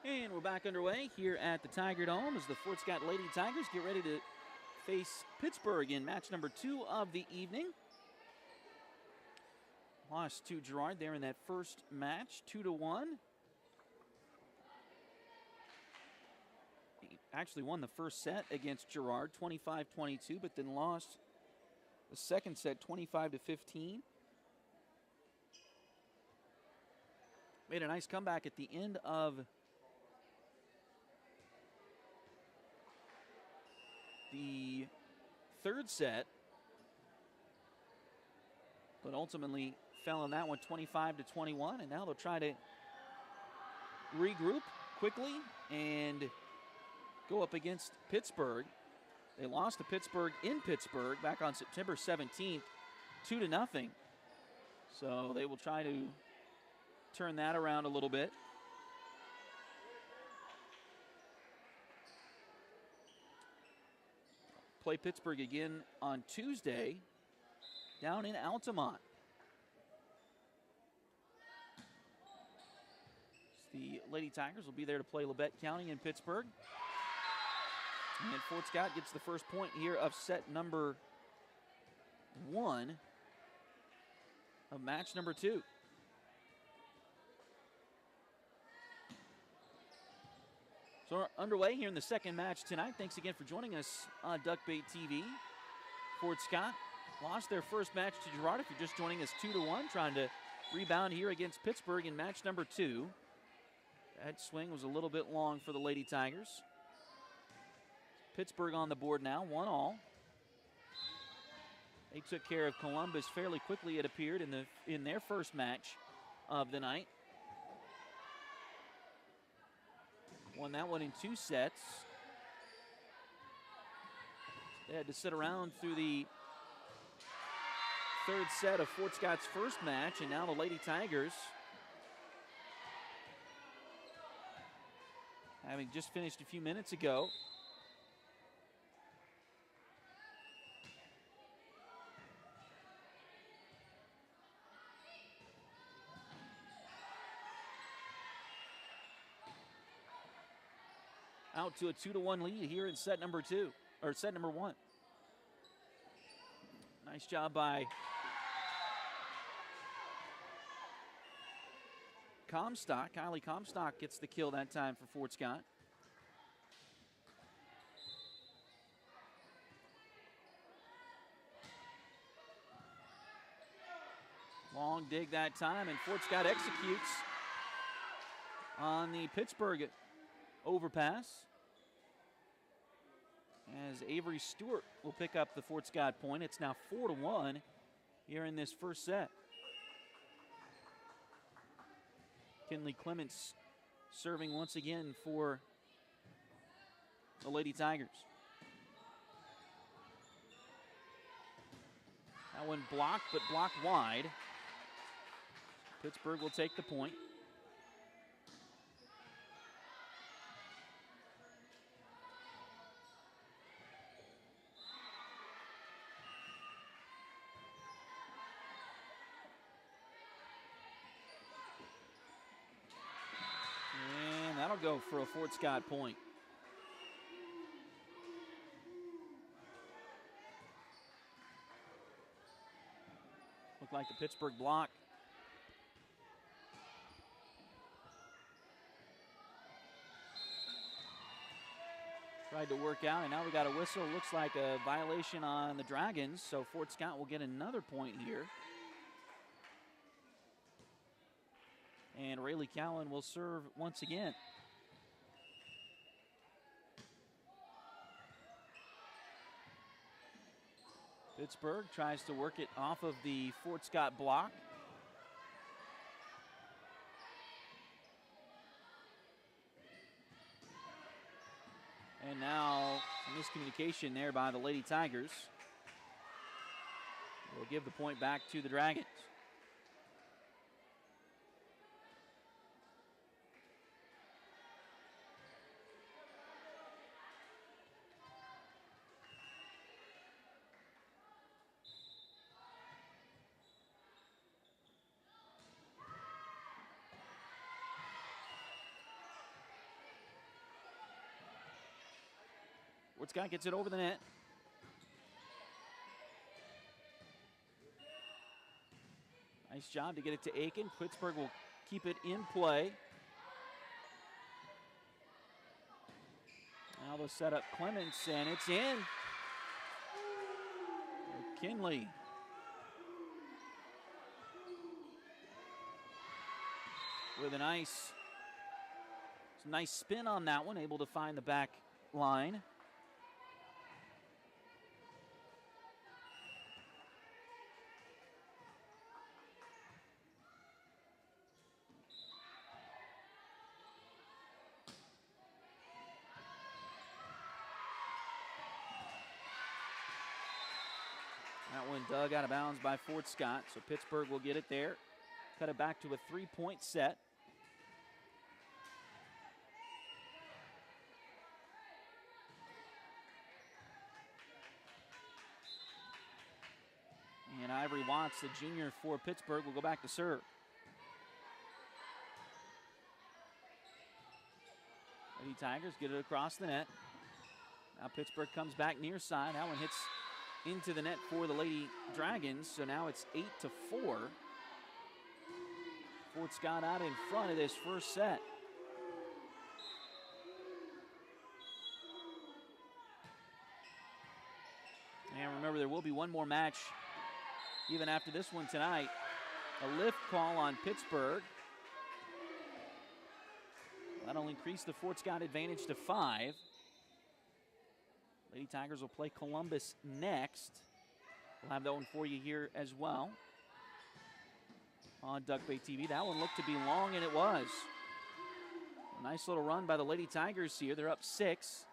And we're back underway here at the Tiger Dome as the Fort Scott Lady Tigers get ready to face Pittsburg in match number 2 of the evening. Lost to Girard there in that first match, 2-1. He actually won the first set against Girard, 25-22, but then lost the second set, 25-15. Made a nice comeback at the end of the third set, but ultimately fell in that one 25-21, and now they'll try to regroup quickly and go up against Pittsburg. They lost to Pittsburg in Pittsburgh back on September 17th, 2-0. So they will try to turn that around a little bit. Play Pittsburgh again on Tuesday down in Altamont. The Lady Tigers will be there to play Labette County in Pittsburgh. And Fort Scott gets the first point here of set number 1 of match number 2. So we're underway here in the second match tonight. Thanks again for joining us on Duckbait TV. Fort Scott lost their first match to Girard. If you're just joining us, 2-1, trying to rebound here against Pittsburgh in match number 2. That swing was a little bit long for the Lady Tigers. Pittsburgh on the board now, 1-all. They took care of Columbus fairly quickly, it appeared, in their first match of the night. Won that one in 2 sets. They had to sit around through the third set of Fort Scott's first match, and now the Lady Tigers, having just finished a few minutes ago, out to a 2-1 lead here in set number 2, or set number 1. Nice job by Comstock. Kylie Comstock gets the kill that time for Fort Scott. Long dig that time, and Fort Scott executes on the Pittsburgh overpass, as Avery Stewart will pick up the Fort Scott point. It's now 4-1 here in this first set. Kinley Clements serving once again for the Lady Tigers. That one blocked, but blocked wide. Pittsburgh will take the point. That'll go for a Fort Scott point. Looked like the Pittsburgh block. Tried to work out, and now we got a whistle. Looks like a violation on the Dragons, so Fort Scott will get another point here. And Rayleigh Cowan will serve once again. Pittsburgh tries to work it off of the Fort Scott block. And now miscommunication there by the Lady Tigers. We'll give the point back to the Dragons. Fort Scott gets it over the net. Nice job to get it to Aiken. Pittsburg will keep it in play. Now they'll set up Clements, and it's in. Kinley. With a nice spin on that one, able to find the back line. That one dug out of bounds by Fort Scott, so Pittsburg will get it there. Cut it back to a 3-point set. And Ivory Watts, the junior for Pittsburg, will go back to serve. Lady Tigers get it across the net. Now Pittsburg comes back near side. That one hits into the net for the Lady Dragons, so now it's 8-4. Fort Scott out in front of this first set. And remember, there will be one more match even after this one tonight. A lift call on Pittsburg. That'll increase the Fort Scott advantage to 5. Lady Tigers will play Columbus next. We'll have that one for you here as well on Duck Bay TV. That one looked to be long, and it was. A nice little run by the Lady Tigers here. They're up 6.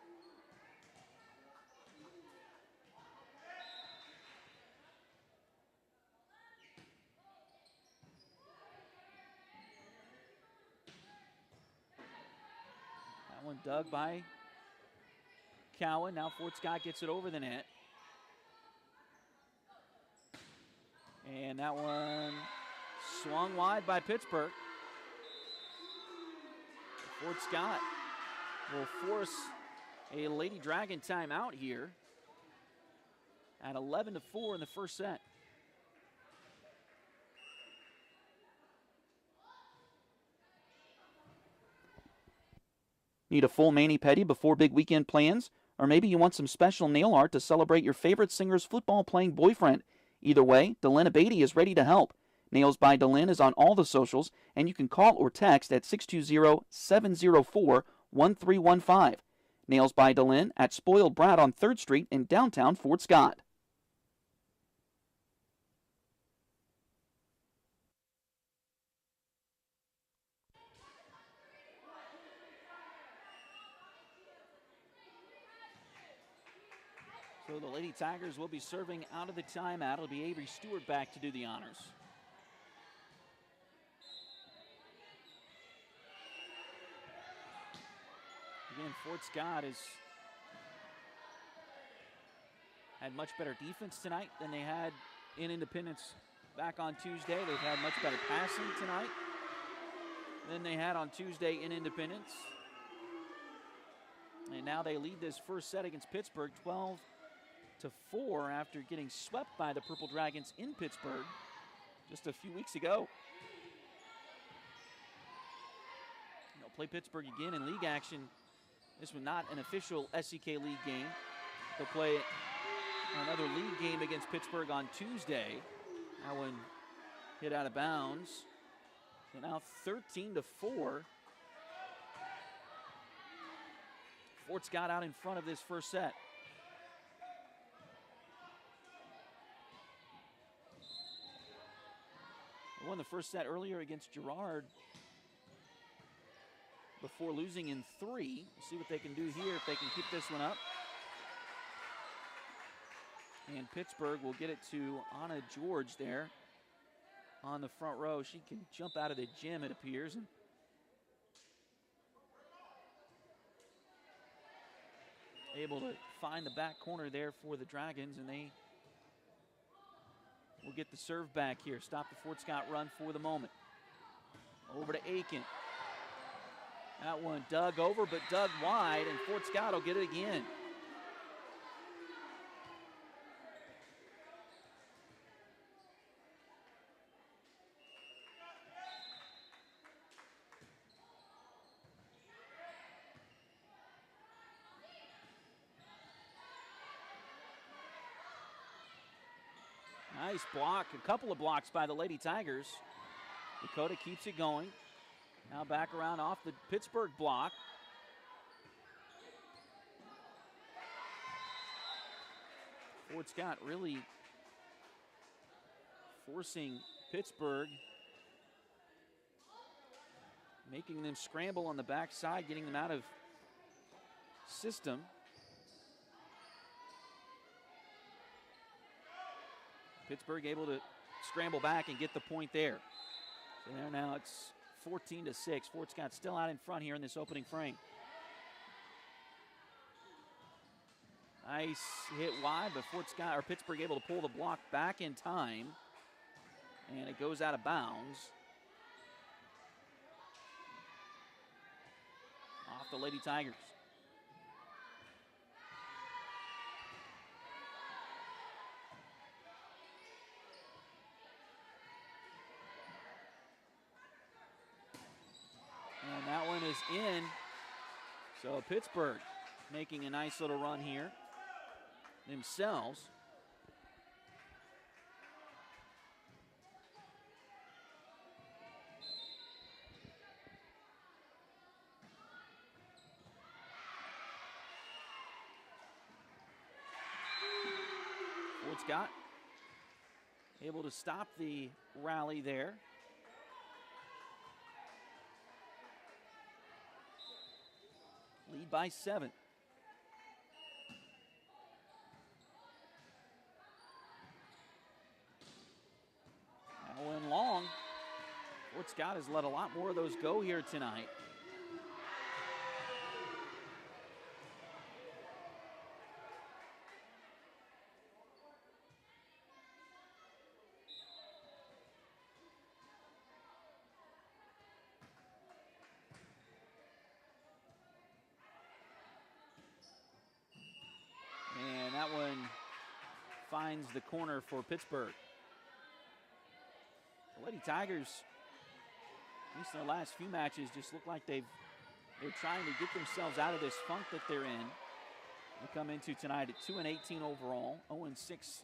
That one dug by Cowan. Now Fort Scott gets it over the net. And that one swung wide by Pittsburg. Fort Scott will force a Lady Dragon timeout here at 11-4 in the first set. Need a full mani-pedi before big weekend plans? Or maybe you want some special nail art to celebrate your favorite singer's football-playing boyfriend. Either way, Delin Abadi is ready to help. Nails by Delin is on all the socials, and you can call or text at 620-704-1315. Nails by Delin at Spoiled Brat on 3rd Street in downtown Fort Scott. So the Lady Tigers will be serving out of the timeout. It'll be Avery Stewart back to do the honors. Again, Fort Scott has had much better defense tonight than they had in Independence back on Tuesday. They've had much better passing tonight than they had on Tuesday in Independence. And now they lead this first set against Pittsburg 12-4 after getting swept by the Purple Dragons in Pittsburg just a few weeks ago. They'll play Pittsburg again in league action. This was not an official SEK League game. They'll play another league game against Pittsburgh on Tuesday. That one hit out of bounds. So now 13-4. Fort Scott out in front of this first set. They won the first set earlier against Girard before losing in 3. We'll see what they can do here if they can keep this one up. And Pittsburgh will get it to Anna George there on the front row. She can jump out of the gym, it appears. And able to find the back corner there for the Dragons, and they will get the serve back here. Stop the Fort Scott run for the moment. Over to Aiken. That one dug over, but dug wide, and Fort Scott will get it again. Nice block, a couple of blocks by the Lady Tigers. Dakota keeps it going. Now back around off the Pittsburgh block. Fort Scott really forcing Pittsburgh, making them scramble on the backside, getting them out of system. Pittsburgh able to scramble back and get the point there. So there now it's 14-6. Fort Scott still out in front here in this opening frame. Nice hit wide, but Pittsburgh able to pull the block back in time. And it goes out of bounds. Off the Lady Tigers. And that one is in. So Pittsburgh making a nice little run here themselves. Fort Scott able to stop the rally there. Lead by 7. That one long. Fort Scott has let a lot more of those go here tonight. And that one finds the corner for Pittsburgh. The Lady Tigers, at least in their last few matches, just look like they're trying to get themselves out of this funk that they're in. They come into tonight at 2-18 overall, 0-6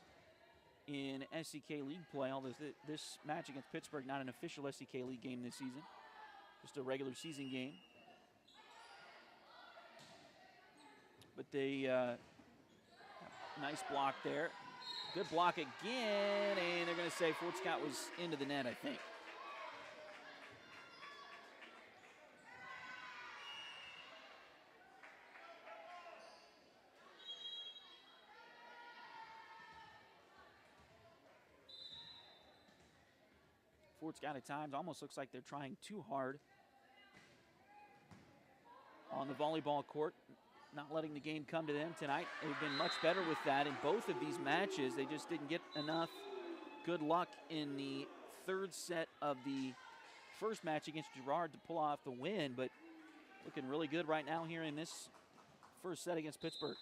in SEK League play. Although this match against Pittsburgh, not an official SEK League game this season, just a regular season game. But they nice block there. Good block again, and they're going to say Fort Scott was into the net, I think. Fort Scott at times almost looks like they're trying too hard on the volleyball court, not letting the game come to them tonight. They've been much better with that in both of these matches. They just didn't get enough good luck in the third set of the first match against Girard to pull off the win, but looking really good right now here in this first set against Pittsburgh.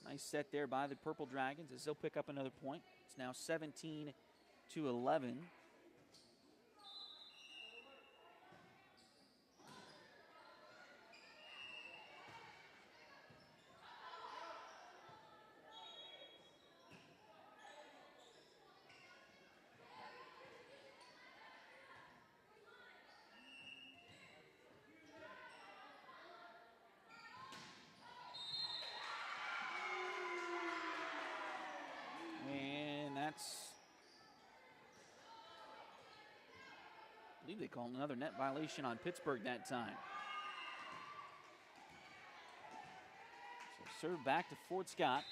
Nice set there by the Purple Dragons as they'll pick up another point. It's now 17-11. I believe they called another net violation on Pittsburgh that time. So serve back to Fort Scott.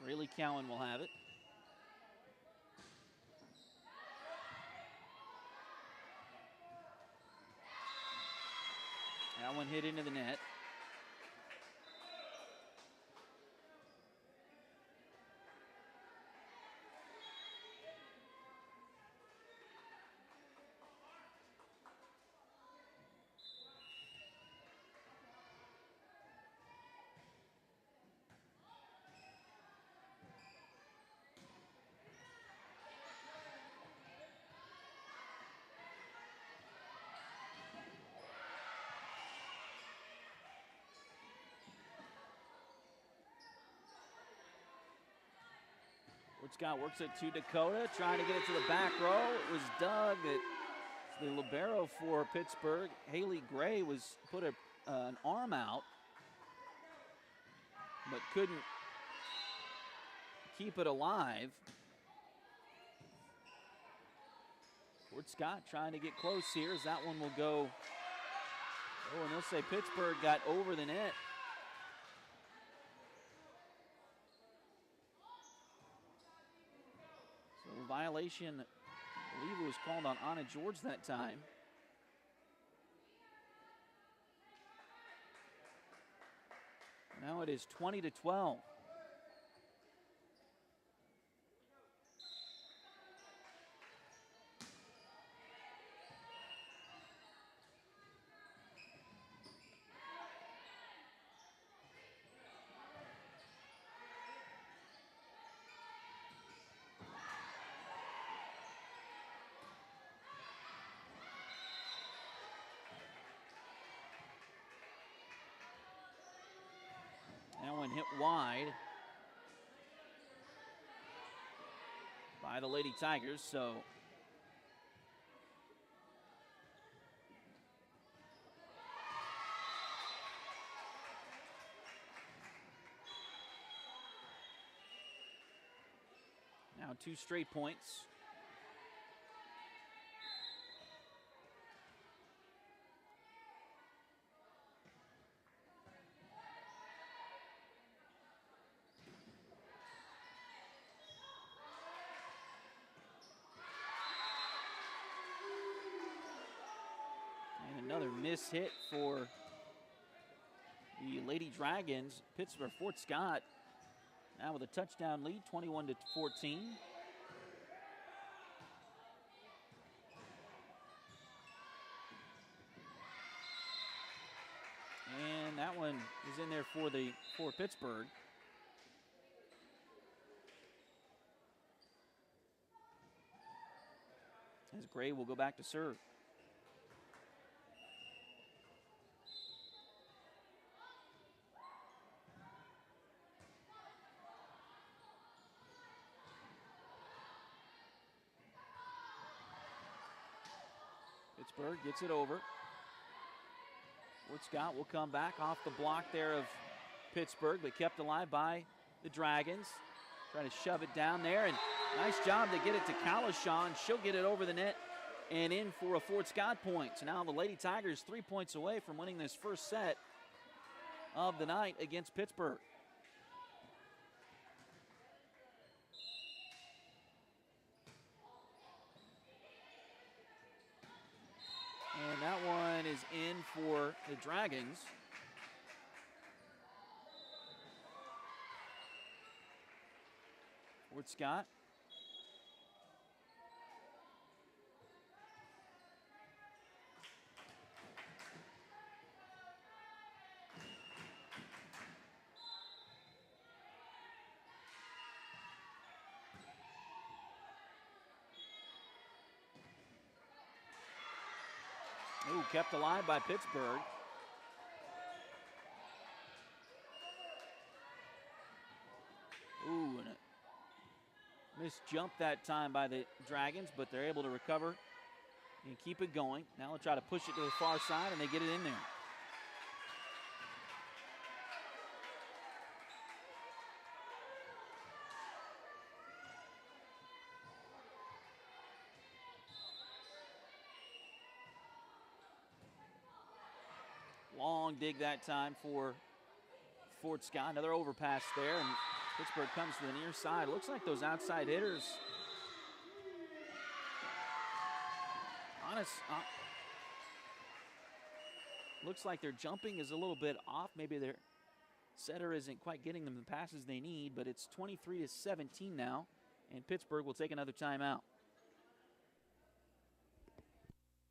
Rayleigh Cowan will have it. That one hit into the net. Fort Scott works it to Dakota, trying to get it to the back row. It was Doug. The libero for Pittsburgh. Haley Gray was put an arm out, but couldn't keep it alive. Fort Scott trying to get close here as that one will go. Oh, and they'll say Pittsburgh got over the net. So a violation, I believe it was called on Anna George that time. Now it is 20-12. That one hit wide by the Lady Tigers, so now 2 straight points. Another miss hit for the Lady Dragons. Pittsburgh Fort Scott now with a touchdown lead, 21-14. And that one is in there for Pittsburgh. As Gray will go back to serve. Pittsburgh gets it over. Fort Scott will come back off the block there of Pittsburgh, but kept alive by the Dragons. Trying to shove it down there, and nice job to get it to Kalashan. She'll get it over the net and in for a Fort Scott point. So now the Lady Tigers 3 points away from winning this first set of the night against Pittsburgh. And that one is in for the Dragons. Fort Scott. Ooh, kept alive by Pittsburgh. Ooh, and a missed jump that time by the Dragons, but they're able to recover and keep it going. Now they'll try to push it to the far side, and they get it in there. Long dig that time for Fort Scott. Another overpass there, and Pittsburgh comes to the near side. Looks like those outside hitters. Looks like their jumping is a little bit off. Maybe their setter isn't quite getting them the passes they need, but it's 23-17 now, and Pittsburgh will take another timeout.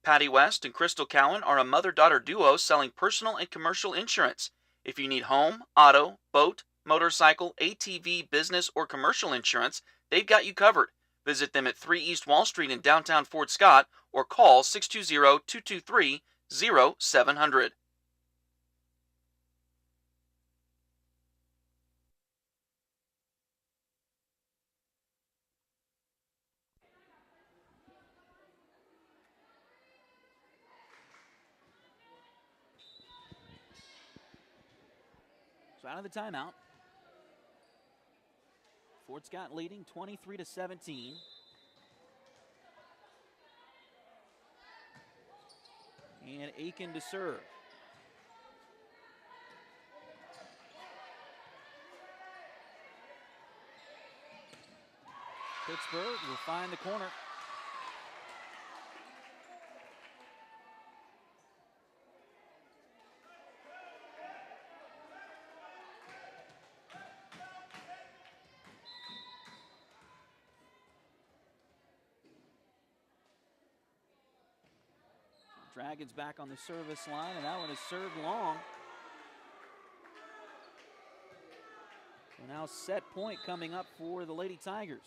Patty West and Crystal Cowan are a mother-daughter duo selling personal and commercial insurance. If you need home, auto, boat, motorcycle, ATV, business, or commercial insurance, they've got you covered. Visit them at 3 East Wall Street in downtown Fort Scott or call 620-223-0700. So out of the timeout. Fort Scott leading 23-17. And Aiken to serve. Pittsburgh will find the corner. Dragons back on the service line, and that one is served long. So now set point coming up for the Lady Tigers.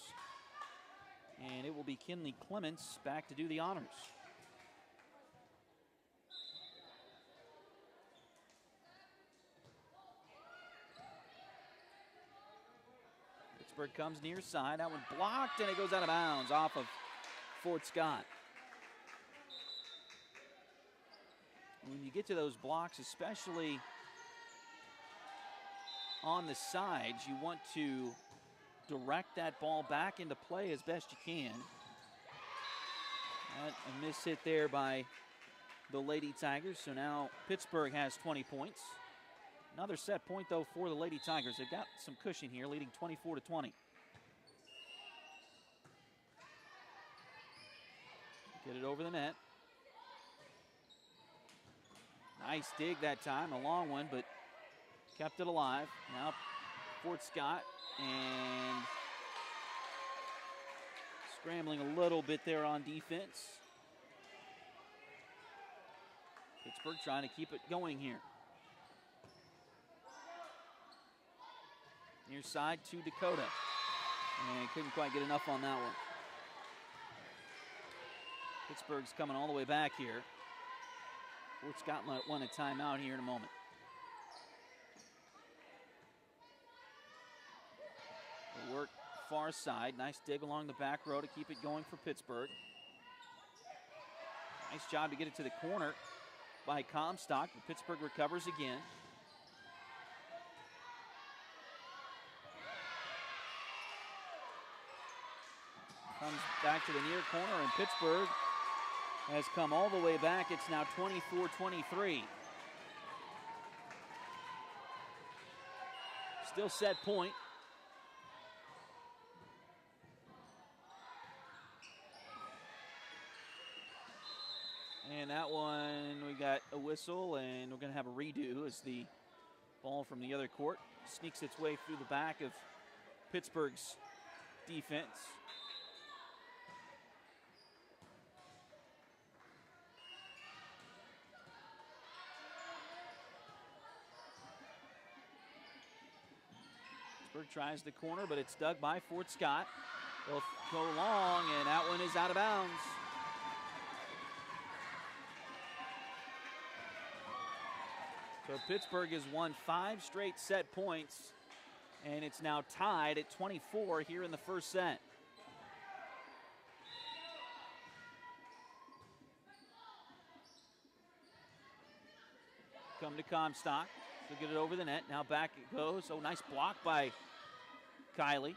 And it will be Kinley Clements back to do the honors. Pittsburgh comes near side. That one blocked, and it goes out of bounds off of Fort Scott. When you get to those blocks, especially on the sides, you want to direct that ball back into play as best you can. A miss hit there by the Lady Tigers, so now Pittsburgh has 20 points. Another set point, though, for the Lady Tigers. They've got some cushion here, leading 24-20. Get it over the net. Nice dig that time, a long one, but kept it alive. Now Fort Scott, and scrambling a little bit there on defense. Pittsburgh trying to keep it going here. Near side to Dakota, and couldn't quite get enough on that one. Pittsburgh's coming all the way back here. Fort Scott might want a timeout here in a moment. They work far side. Nice dig along the back row to keep it going for Pittsburgh. Nice job to get it to the corner by Comstock. Pittsburgh recovers again. Comes back to the near corner, and Pittsburgh has come all the way back. It's now 24-23. Still set point. And that one, we got a whistle, and we're going to have a redo as the ball from the other court sneaks its way through the back of Pittsburgh's defense. Pittsburgh tries the corner, but it's dug by Fort Scott. They'll go long, and that one is out of bounds. So Pittsburgh has won 5 straight set points, and it's now tied at 24 here in the first set. Come to Comstock. He'll get it over the net. Now back it goes. Oh, nice block by Kiley.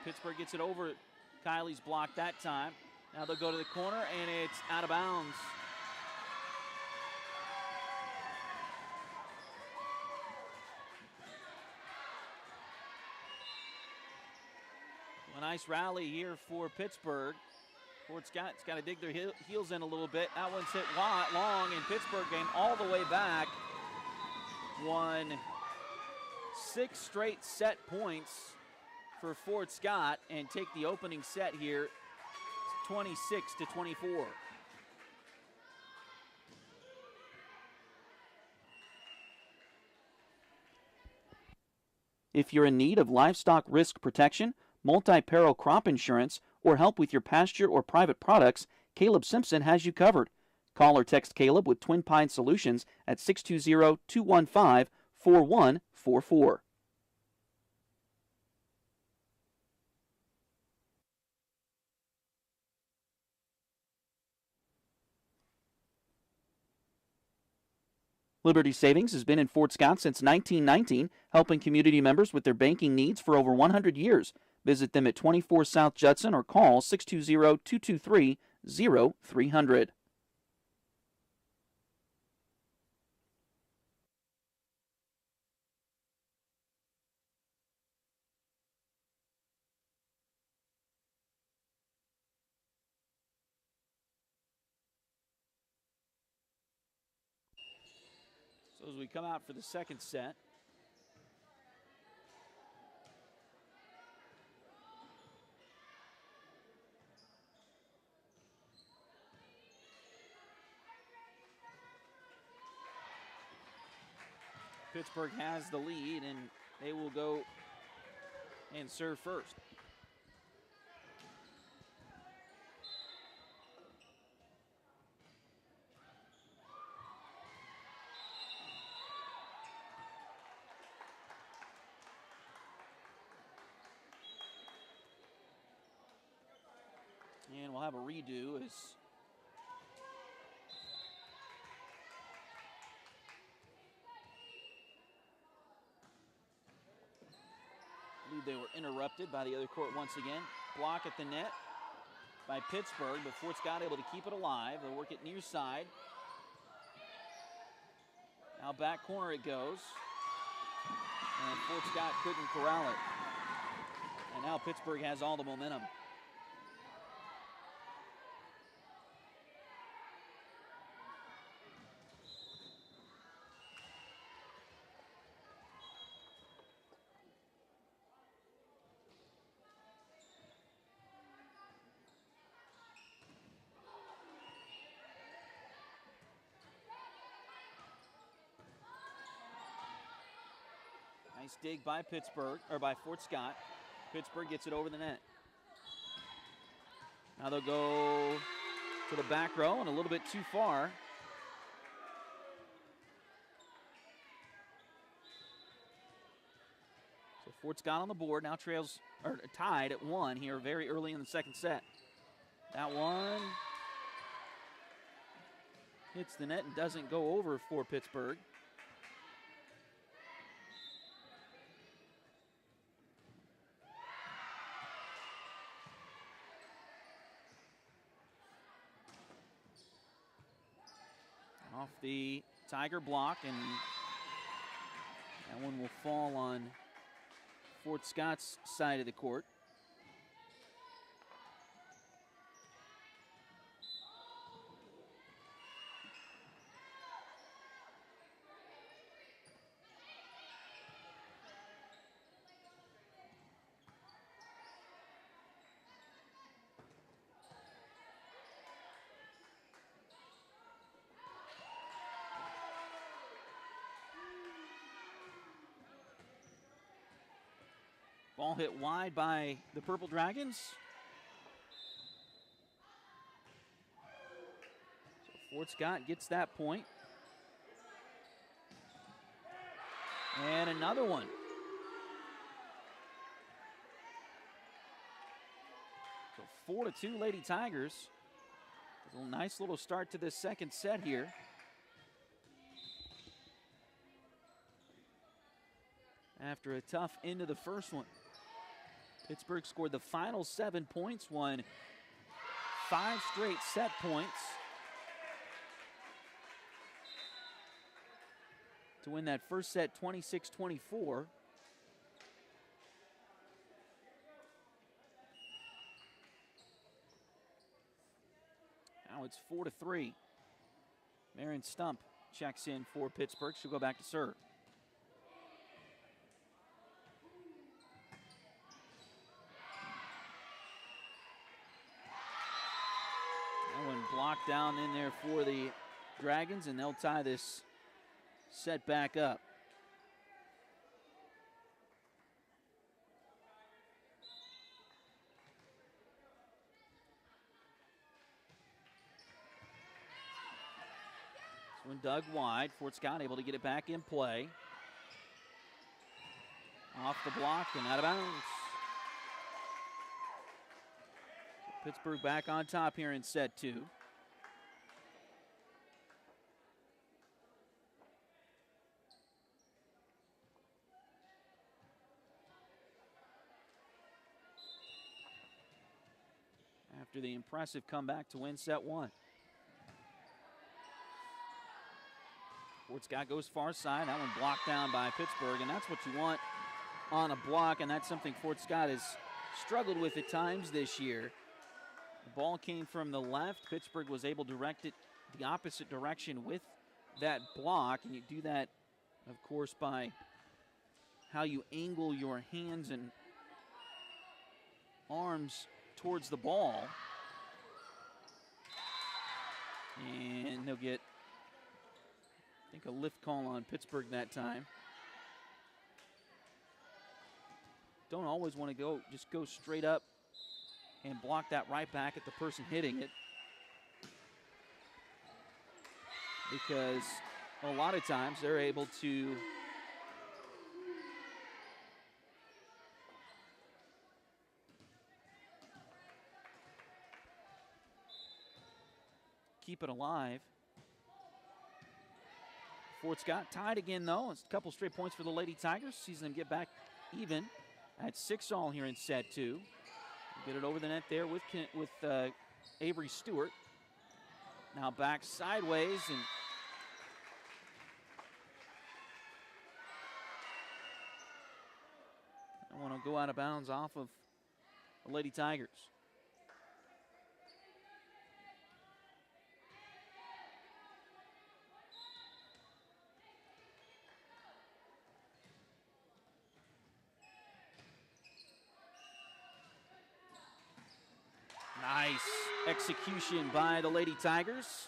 Pittsburgh gets it over Kiley's block that time. Now they'll go to the corner, and it's out of bounds. A nice rally here for Pittsburgh. Fort Scott's got to dig their heels in a little bit. That one's hit long, and Pittsburgh came all the way back. Won 6 straight set points for Fort Scott and take the opening set here 26-24. If you're in need of livestock risk protection, multi-peril crop insurance, or help with your pasture or private products, Caleb Simpson has you covered. Call or text Caleb with Twin Pine Solutions at 620-215-4144. Liberty Savings has been in Fort Scott since 1919, helping community members with their banking needs for over 100 years. Visit them at 24 South Judson or call 620-223-0300. So as we come out for the second set, Pittsburg has the lead, and they will go and serve first. And we'll have a redo as they were interrupted by the other court once again. Block at the net by Pittsburg, but Fort Scott able to keep it alive. They'll work it near side. Now back corner it goes. And Fort Scott couldn't corral it. And now Pittsburg has all the momentum. Nice dig by Pittsburg, or by Fort Scott. Pittsburg gets it over the net. Now they'll go to the back row and a little bit too far. So Fort Scott on the board, now trails, or tied at 1 here very early in the second set. That one hits the net and doesn't go over for Pittsburg. Off the Tiger block, and that one will fall on Fort Scott's side of the court. Ball hit wide by the Purple Dragons. So Fort Scott gets that point. And another one. So 4-2 Lady Tigers. A nice little start to this second set here. After a tough end of the first one. Pittsburg scored the final 7 points, won 5 straight set points to win that first set 26-24. Now it's 4-3. Marion Stump checks in for Pittsburg. She'll go back to serve. Blocked down in there for the Dragons, and they'll tie this set back up. This one dug wide. Fort Scott able to get it back in play. Off the block and out of bounds. Pittsburg back on top here in set 2. after the impressive comeback to win set one. Fort Scott goes far side. That one blocked down by Pittsburg, and that's what you want on a block, and that's something Fort Scott has struggled with at times this year. The ball came from the left. Pittsburg was able to direct it the opposite direction with that block, and you do that, of course, by how you angle your hands and arms towards the ball. And they'll get, I think, a lift call on Pittsburg that time. Don't always want to just go straight up and block that right back at the person hitting it, because a lot of times they're able to keep it alive. Fort Scott tied again, though. It's a couple straight points for the Lady Tigers. Sees them get back even at 6-all here in set two. Get it over the net there with Avery Stewart. Now back sideways, and I want to go out of bounds off of the Lady Tigers. Nice execution by the Lady Tigers.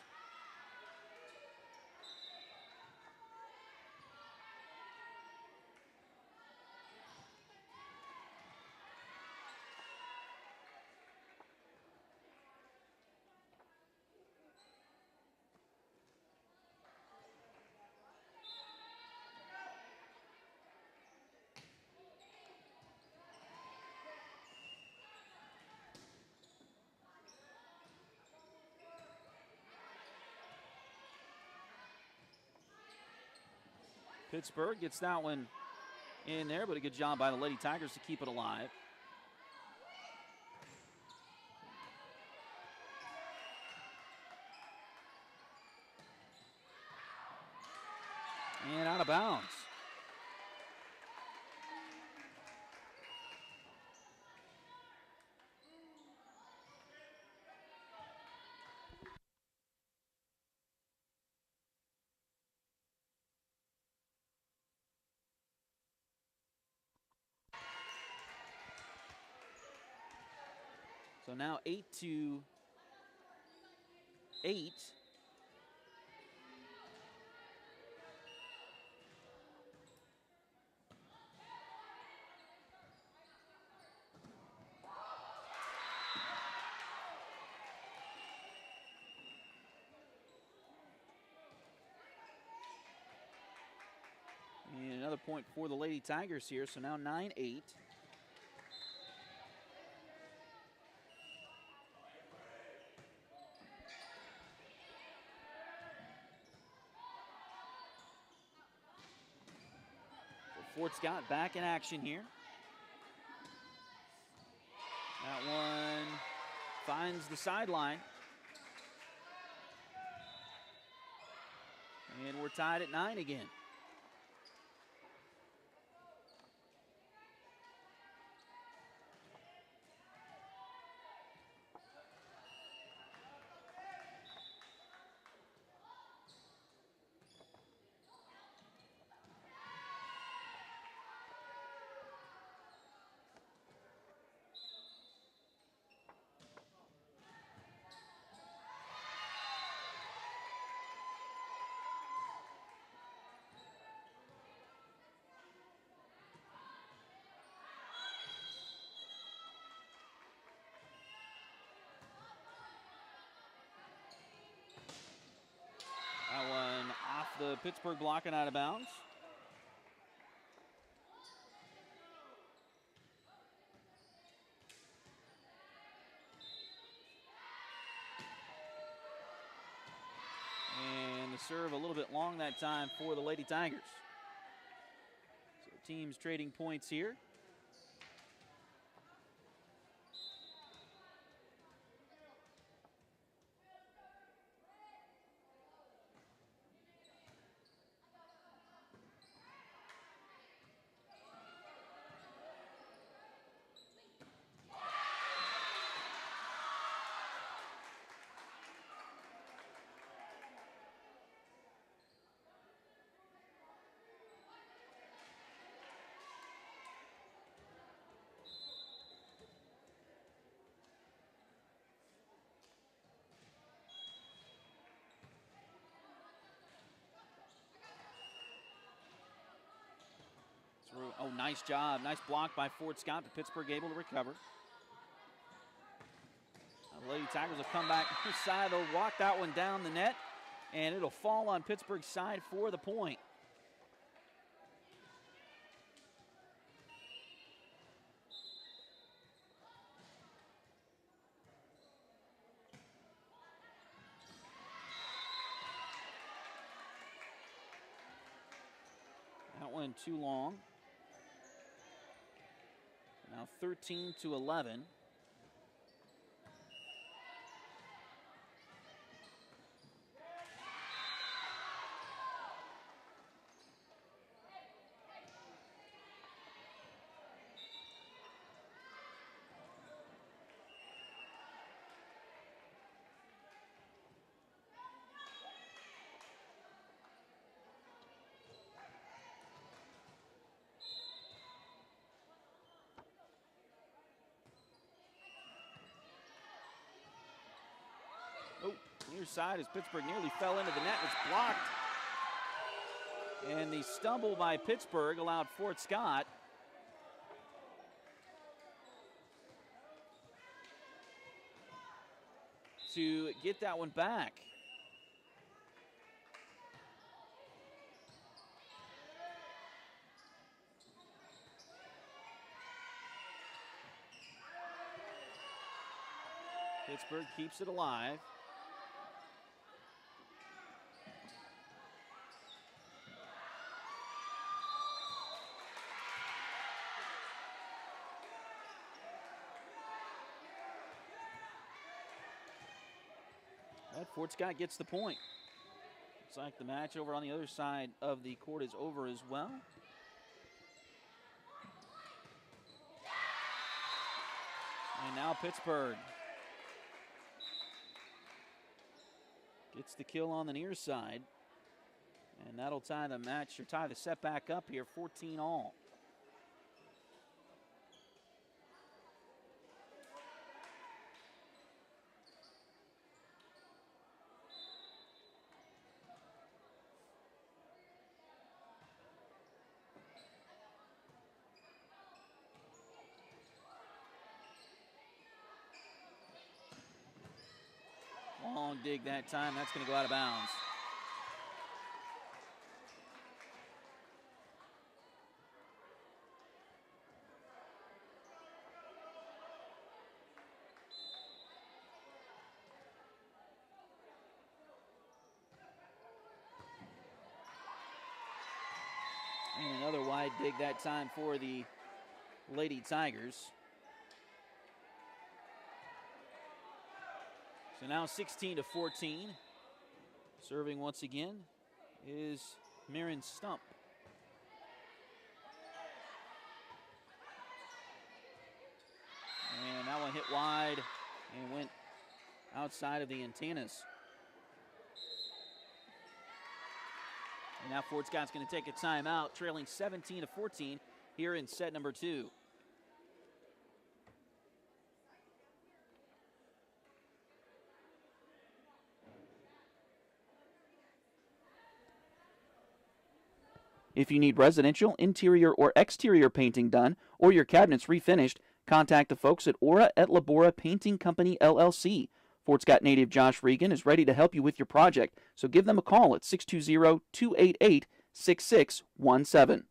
Pittsburg gets that one in there, but a good job by the Lady Tigers to keep it alive. And out of bounds. So now 8-8. And another point for the Lady Tigers here, so now 9-8. Fort Scott back in action here. That one finds the sideline. And we're tied at 9 again. That one off the Pittsburgh block and out of bounds. And the serve a little bit long that time for the Lady Tigers. So teams trading points here. Through. Oh, nice job. Nice block by Fort Scott, but Pittsburgh able to recover. Now the Lady Tigers will come back inside. They'll walk that one down the net, and it'll fall on Pittsburgh's side for the point. That one too long. Now 13-11. Oh, near side as Pittsburgh nearly fell into the net. It's blocked. And the stumble by Pittsburgh allowed Fort Scott to get that one back. Pittsburgh keeps it alive. But Fort Scott gets the point. Looks like the match over on the other side of the court is over as well. And now Pittsburgh gets the kill on the near side. And that'll tie the match, or tie the set back up here, 14-all. Long dig that time. That's going to go out of bounds. And another wide dig that time for the Lady Tigers. So now 16-14. Serving once again is Marin Stump. And that one hit wide and went outside of the antennas. And now Fort Scott's going to take a timeout, trailing 17-14 here in set number 2. If you need residential, interior, or exterior painting done, or your cabinets refinished, contact the folks at Aura et Labora Painting Company, LLC. Fort Scott native Josh Regan is ready to help you with your project, so give them a call at 620-288-6617.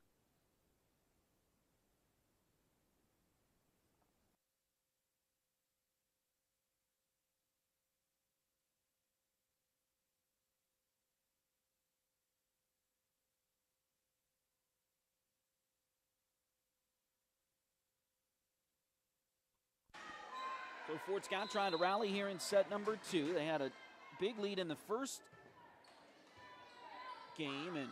So Fort Scott trying to rally here in set number 2. They had a big lead in the first game, and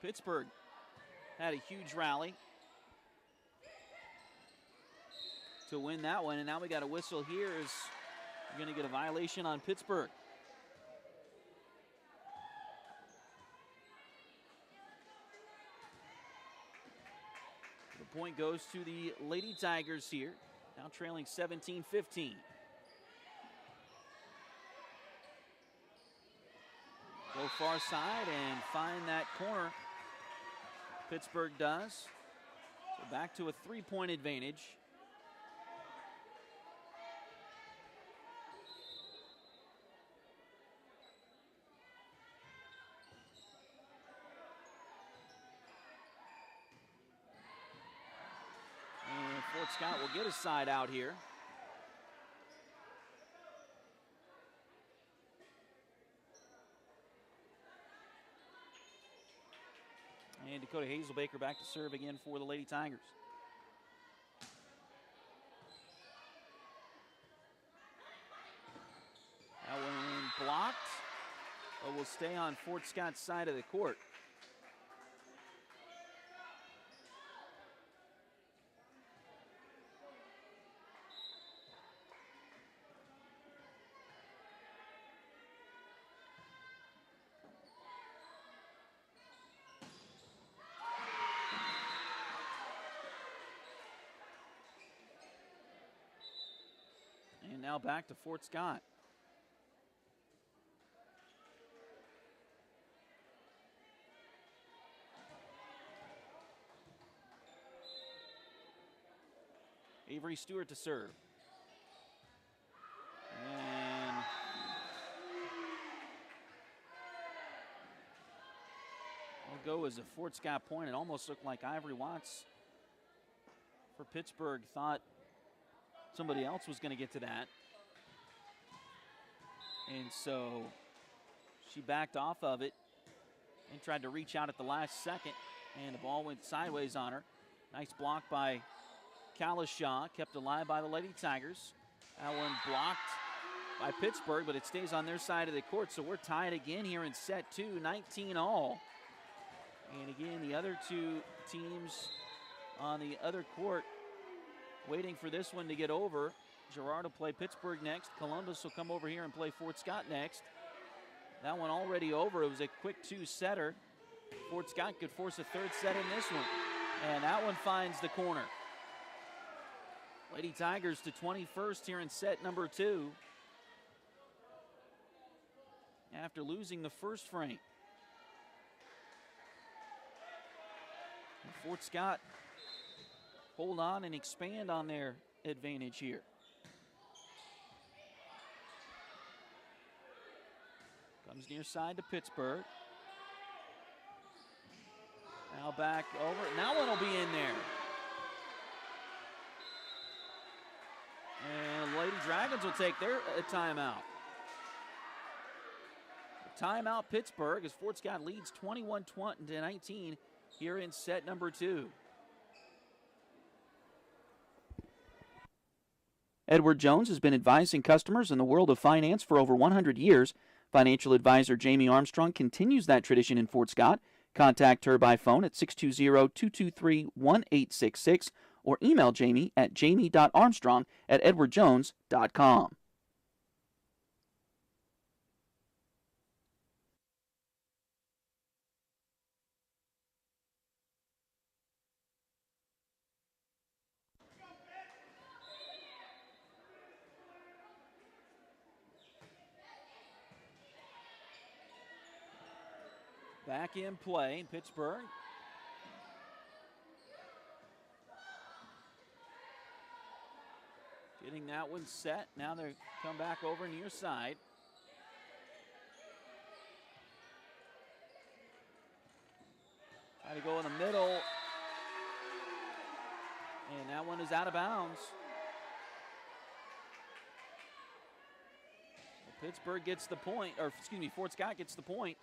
Pittsburgh had a huge rally to win that one, and now we got a whistle here as you're going to get a violation on Pittsburgh. The point goes to the Lady Tigers here, now trailing 17-15. Go far side and find that corner. Pittsburgh does. So back to a 3-point advantage. And Fort Scott will get his side out here. And Dakota Hazelbaker back to serve again for the Lady Tigers. That one blocked, but will stay on Fort Scott's side of the court. And now back to Fort Scott. Avery Stewart to serve. And will go as a Fort Scott point. It almost looked like Ivory Watts for Pittsburgh thought somebody else was going to get to that. And so she backed off of it and tried to reach out at the last second, and the ball went sideways on her. Nice block by Kalishaw, kept alive by the Lady Tigers. That one blocked by Pittsburgh, but it stays on their side of the court, so we're tied again here in set two, 19 all. And again, the other two teams on the other court waiting for this one to get over. Girard will play Pittsburgh next. Columbus will come over here and play Fort Scott next. That one already over. It was a quick two-setter. Fort Scott could force a third set in this one. And that one finds the corner. Lady Tigers to 21st here in set number two, after losing the first frame. And Fort Scott hold on and expand on their advantage here. Comes near side to Pittsburgh. Now back over. Now one will be in there. And Lady Dragons will take their timeout. Timeout Pittsburgh as Fort Scott leads 21-19 here in set number two. Edward Jones has been advising customers in the world of finance for over 100 years. Financial advisor Jamie Armstrong continues that tradition in Fort Scott. Contact her by phone at 620-223-1866 or email Jamie at jamie.armstrong@edwardjones.com. Back in play, Pittsburgh. Getting that one set. Now they come back over near side. Try to go in the middle. And that one is out of bounds. Pittsburgh gets the point, or excuse me, Fort Scott gets the point.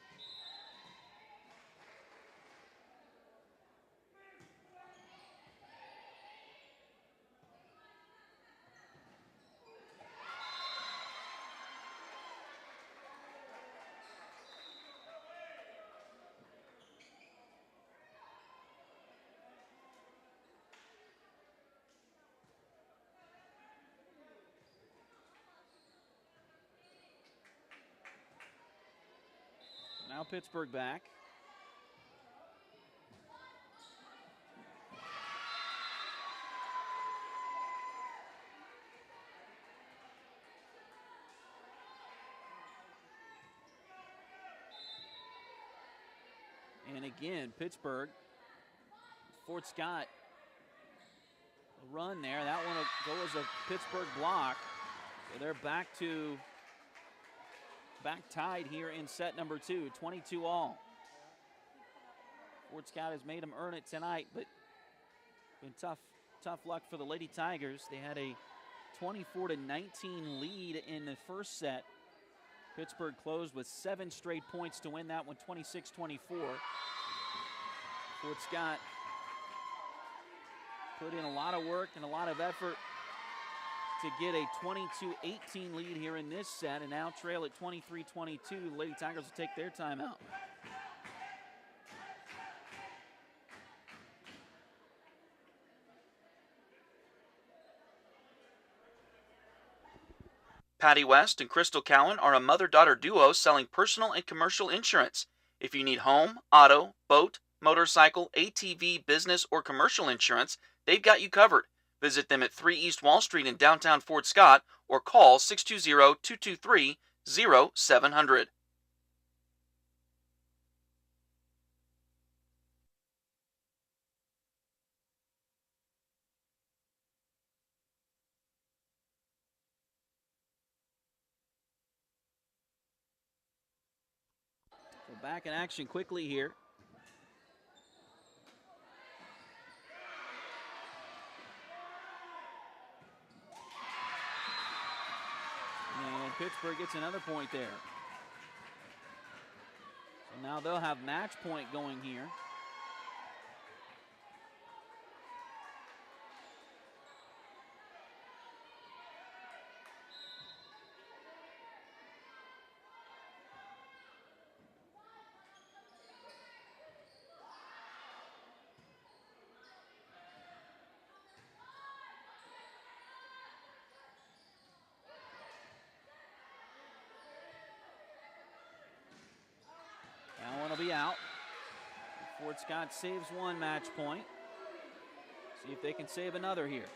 Now Pittsburgh back. And again, Pittsburg, Fort Scott, a run there. That one will go as a Pittsburg block. So they're back tied here in set number 2, 22 all. Fort Scott has made them earn it tonight, but been tough luck for the Lady Tigers. They had a 24-19 lead in the first set. Pittsburg closed with 7 straight points to win that one, 26-24. Fort Scott put in a lot of work and a lot of effort to get a 22-18 lead here in this set, and now trail at 23-22. The Lady Tigers will take their timeout. Patty West and Crystal Cowan are a mother-daughter duo selling personal and commercial insurance. If you need home, auto, boat, motorcycle, ATV, business, or commercial insurance, they've got you covered. Visit them at 3 East Wall Street in downtown Fort Scott or call 620-223-0700. So back in action quickly here. And Pittsburgh gets another point there. So now they'll have match point going here. Be out. Fort Scott saves one match point. See if they can save another here.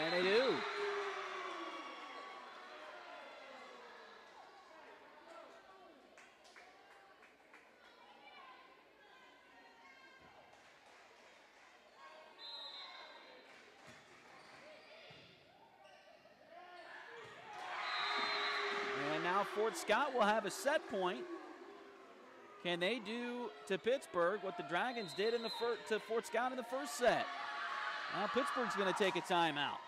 And they do. Fort Scott will have a set point. Can they do to Pittsburgh what the Dragons did to Fort Scott in the first set? Now Pittsburgh's going to take a timeout.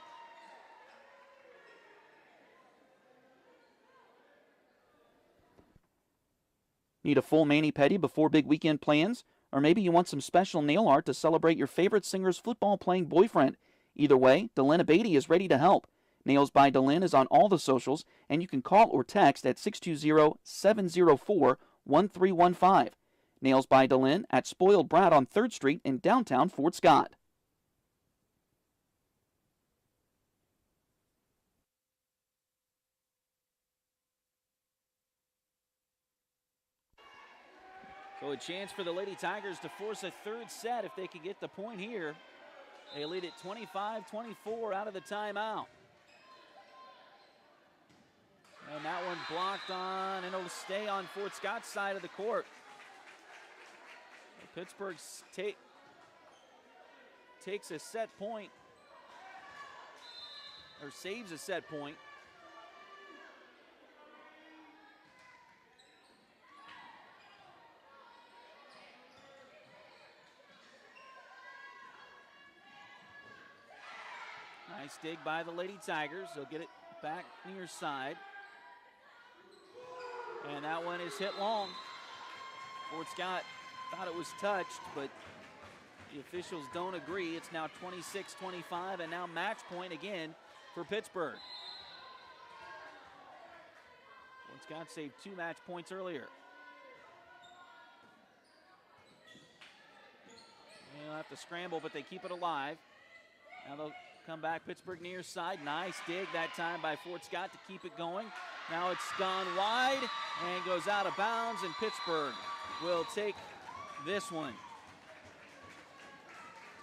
Need a full mani-pedi before big weekend plans? Or maybe you want some special nail art to celebrate your favorite singer's football-playing boyfriend? Either way, Delyn Abatey is ready to help. Nails by Delyn is on all the socials, and you can call or text at 620-704-1315. Nails by Delyn at Spoiled Brat on 3rd Street in downtown Fort Scott. So a chance for the Lady Tigers to force a third set if they could get the point here. They lead at 25-24 out of the timeout. And that one blocked on, and it'll stay on Fort Scott's side of the court. Pittsburgh takes a set point, or saves a set point. Nice dig by the Lady Tigers. They'll get it back near side. And that one is hit long. Fort Scott thought it was touched, but the officials don't agree. It's now 26-25, and now match point again for Pittsburgh. Fort Scott saved 2 match points earlier. They'll have to scramble, but they keep it alive. Now they'll come back. Pittsburgh near side. Nice dig that time by Fort Scott to keep it going. Now it's gone wide and goes out of bounds, and Pittsburgh will take this one.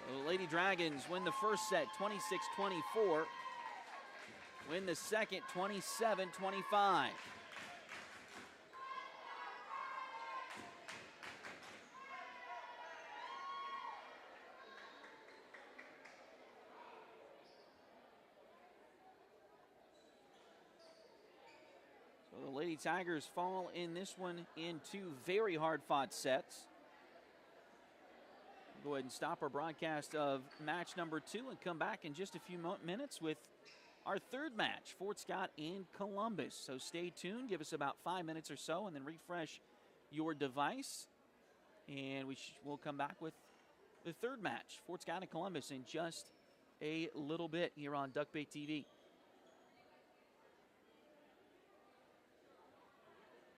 So the Lady Dragons win the first set 26-24. Win the second 27-25. So the Lady Tigers fall in this one in two very hard-fought sets. We'll go ahead and stop our broadcast of match number 2 and come back in just a few minutes with our third match, Fort Scott and Columbus. So stay tuned. Give us about 5 minutes or so, and then refresh your device. And we'll come back with the third match, Fort Scott and Columbus, in just a little bit here on Duck Bay TV.